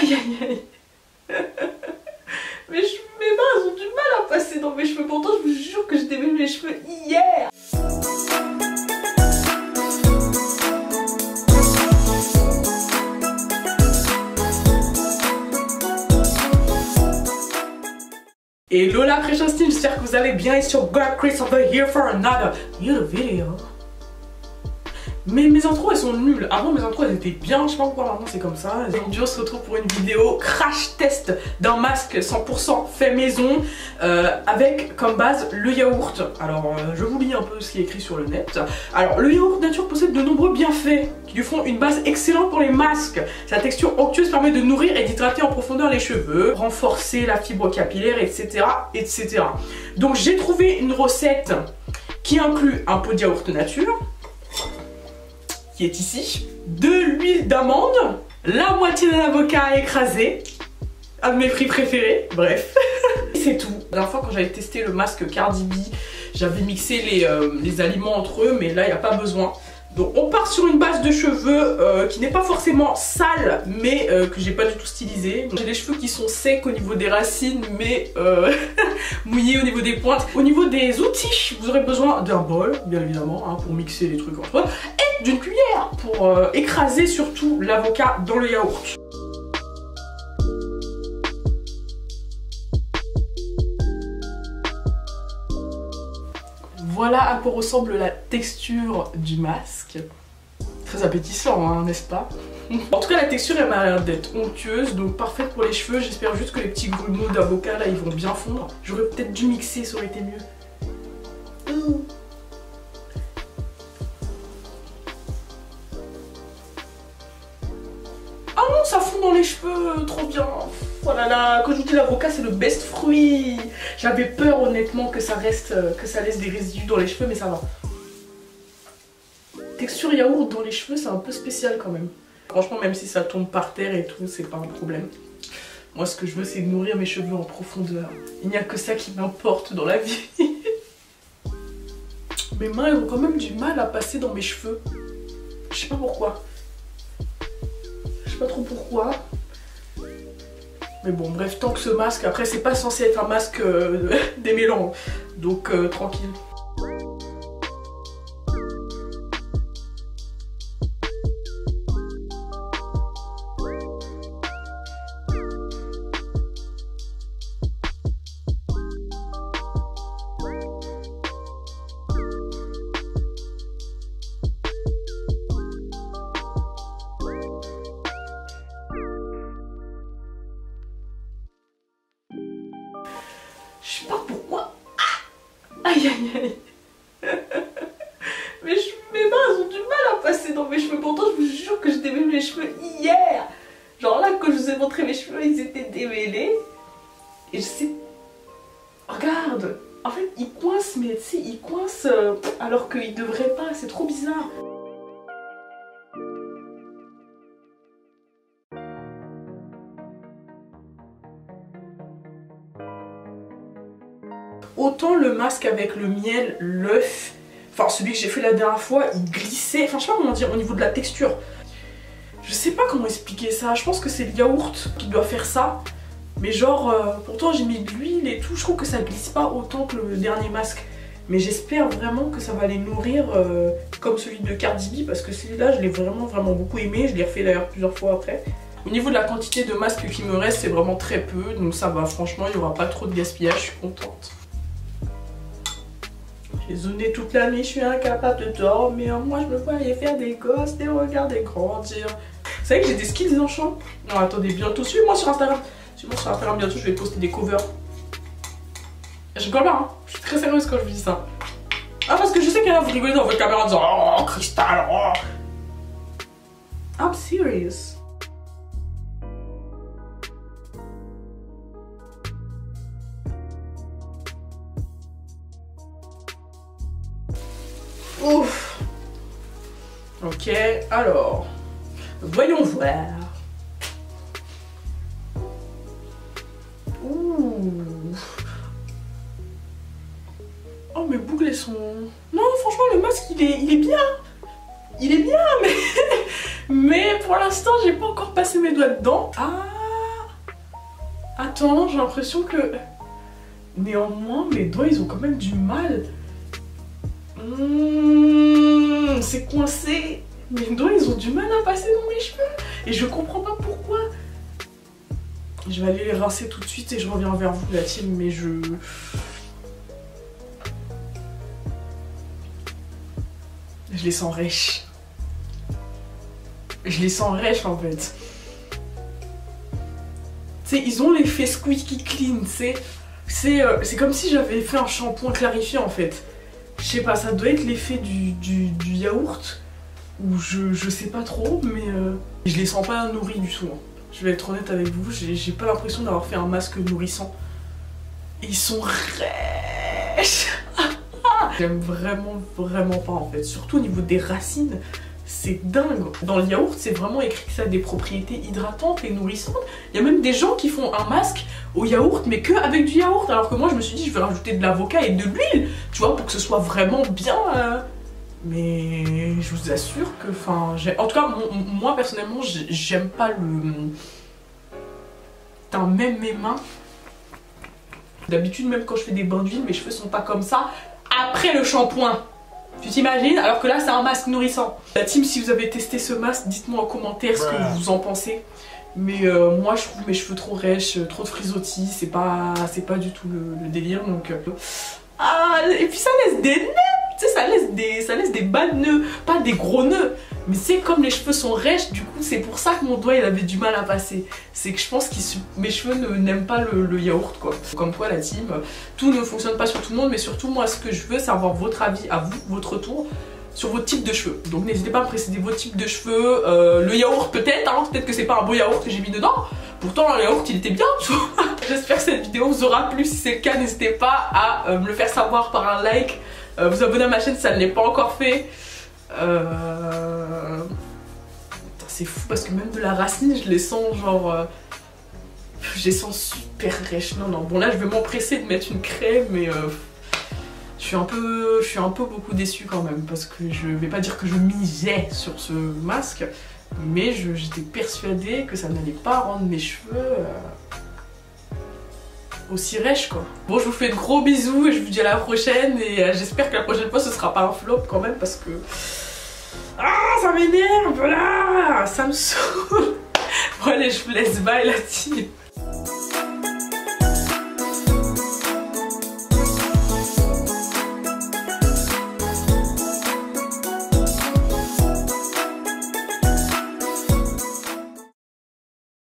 Aïe aïe aïe. Mes mains ont du mal à passer dans mes cheveux. Pourtant je vous jure que j'ai démêlé mes cheveux hier. Hello la Precious Team, j'espère que vous allez bien. Et sur God Chris over here for another YouTube video. Mais mes intros elles sont nulles. Avant mes intros elles étaient bien, je sais pas pourquoi maintenant c'est comme ça. Aujourd'hui on se retrouve pour une vidéo crash test d'un masque 100% fait maison avec comme base le yaourt. Alors je vous lis un peu ce qui est écrit sur le net. Alors le yaourt nature possède de nombreux bienfaits qui lui font une base excellente pour les masques. Sa texture onctueuse permet de nourrir et d'hydrater en profondeur les cheveux, renforcer la fibre capillaire, etc. etc. Donc j'ai trouvé une recette qui inclut un pot de yaourt nature, qui est ici, de l'huile d'amande, la moitié d'un avocat écrasé, un de mes fruits préférés, bref. C'est tout. La dernière fois quand j'avais testé le masque Cardi B, j'avais mixé les aliments entre eux, mais là il n'y a pas besoin. Donc on part sur une base de cheveux qui n'est pas forcément sale, mais que j'ai pas du tout stylisé. J'ai les cheveux qui sont secs au niveau des racines, mais mouillés au niveau des pointes. Au niveau des outils, vous aurez besoin d'un bol, bien évidemment, hein, pour mixer les trucs entre eux, et d'une cuillère pour écraser surtout l'avocat dans le yaourt. Voilà à quoi ressemble la texture du masque. Très appétissant, hein, n'est-ce pas? En tout cas, la texture elle m'a l'air d'être onctueuse, donc parfaite pour les cheveux. J'espère juste que les petits grumeaux d'avocat là, ils vont bien fondre. J'aurais peut-être dû mixer, ça aurait été mieux. Ah non, ça fond dans les cheveux, trop bien. Voilà, là, quand je vous dis l'avocat, c'est le best fruit. J'avais peur honnêtement que ça reste, que ça laisse des résidus dans les cheveux, mais ça va. Texture yaourt dans les cheveux, c'est un peu spécial quand même. Franchement, même si ça tombe par terre et tout, c'est pas un problème. Moi, ce que je veux, c'est nourrir mes cheveux en profondeur. Il n'y a que ça qui m'importe dans la vie. Mes mains, elles ont quand même du mal à passer dans mes cheveux. Je sais pas pourquoi. Je sais pas trop pourquoi. Mais bon, bref, tant que ce masque, après c'est pas censé être un masque démêlant, donc tranquille. Je sais pas pourquoi. Aïe aïe aïe. Mes mains ont du mal à passer dans mes cheveux. Pourtant je vous jure que j'ai démêlé mes cheveux hier. Genre là quand je vous ai montré mes cheveux, ils étaient démêlés. Et je sais... Regarde. En fait ils coincent, mais tu sais, ils coincent alors qu'ils devraient pas. C'est trop bizarre. Autant le masque avec le miel, l'œuf, enfin celui que j'ai fait la dernière fois, il glissait, enfin je sais pas comment dire, au niveau de la texture. Je sais pas comment expliquer ça, je pense que c'est le yaourt qui doit faire ça. Mais genre, pourtant j'ai mis de l'huile et tout, je trouve que ça glisse pas autant que le dernier masque. Mais j'espère vraiment que ça va les nourrir comme celui de Cardi B, parce que celui-là je l'ai vraiment beaucoup aimé, je l'ai refait d'ailleurs plusieurs fois après. Au niveau de la quantité de masque qui me reste, c'est vraiment très peu, donc ça va, franchement il n'y aura pas trop de gaspillage, je suis contente. J'ai zoné toute la nuit, je suis incapable de dormir. Moi je me voyais faire des gosses, des regarder grandir. Vous savez que j'ai des skills d'enchant? Non attendez, bientôt, suivez-moi sur Instagram. Suivez-moi sur Instagram, bientôt je vais poster des covers. Je rigole pas, hein. Je suis très sérieuse quand je vous dis ça. Ah parce que je sais qu'il y en a, vous rigolez dans votre caméra en disant oh cristal, oh. I'm serious. Ouf. Ok, alors, voyons voir. Ouh. Oh, mes boucles elles sont... Non, franchement, le masque il est bien. Il est bien, mais... mais pour l'instant, j'ai pas encore passé mes doigts dedans. Ah, Attends, j'ai l'impression que... Néanmoins, mes doigts, ils ont quand même du mal. C'est coincé. Mes doigts, ils ont du mal à passer dans mes cheveux. Et je comprends pas pourquoi. Je vais aller les rincer tout de suite et je reviens vers vous, la team, mais je les sens rêches. Je les sens rêches en fait. Tu sais, ils ont l'effet squeaky clean, c'est comme si j'avais fait un shampoing clarifié en fait. Je sais pas, ça doit être l'effet du yaourt, ou je sais pas trop, mais je les sens pas nourris du tout. Hein. Je vais être honnête avec vous, j'ai pas l'impression d'avoir fait un masque nourrissant. Ils sont rêches. J'aime vraiment pas en fait, surtout au niveau des racines. C'est dingue. Dans le yaourt, c'est vraiment écrit que ça a des propriétés hydratantes et nourrissantes. Il y a même des gens qui font un masque au yaourt, mais que avec du yaourt. Alors que moi, je me suis dit, je vais rajouter de l'avocat et de l'huile, tu vois, pour que ce soit vraiment bien. Mais je vous assure que, enfin, en tout cas, moi personnellement, j'aime pas le. Putain, même mes mains. D'habitude, même quand je fais des bains d'huile, mes cheveux sont pas comme ça après le shampoing. Tu t'imagines? Alors que là, c'est un masque nourrissant. La team, si vous avez testé ce masque, dites-moi en commentaire ce que vous en pensez. Mais moi, je trouve mes cheveux trop rêches, trop de frisottis, c'est pas du tout le délire. Donc, ah, et puis ça laisse des nœuds, tu sais, ça laisse des bas nœuds, pas des gros nœuds. Mais c'est comme les cheveux sont rêches, du coup, c'est pour ça que mon doigt, il avait du mal à passer. C'est que je pense que mes cheveux n'aiment pas le yaourt, quoi. Comme quoi, la team, tout ne fonctionne pas sur tout le monde, mais surtout, moi, ce que je veux, c'est avoir votre avis à vous, votre tour, sur votre type de cheveux. Donc n'hésitez pas à me préciser votre type de cheveux, le yaourt peut-être, hein, peut-être que c'est pas un beau yaourt que j'ai mis dedans. Pourtant le yaourt il était bien, tu vois. J'espère que cette vidéo vous aura plu. Si c'est le cas, n'hésitez pas à me le faire savoir par un like, vous abonner à ma chaîne si ça ne l'est pas encore fait. C'est fou parce que même de la racine je les sens genre... je les sens super rêches. Non, bon là je vais m'empresser de mettre une crème, mais... je suis un peu beaucoup déçue quand même, parce que je vais pas dire que je misais sur ce masque, mais j'étais persuadée que ça n'allait pas rendre mes cheveux aussi rêches, quoi. Bon, je vous fais de gros bisous et je vous dis à la prochaine, et j'espère que la prochaine fois ce sera pas un flop quand même, parce que... Ah, ça m'énerve là, ça me saoule. Bon allez, je vous laisse, bye la team.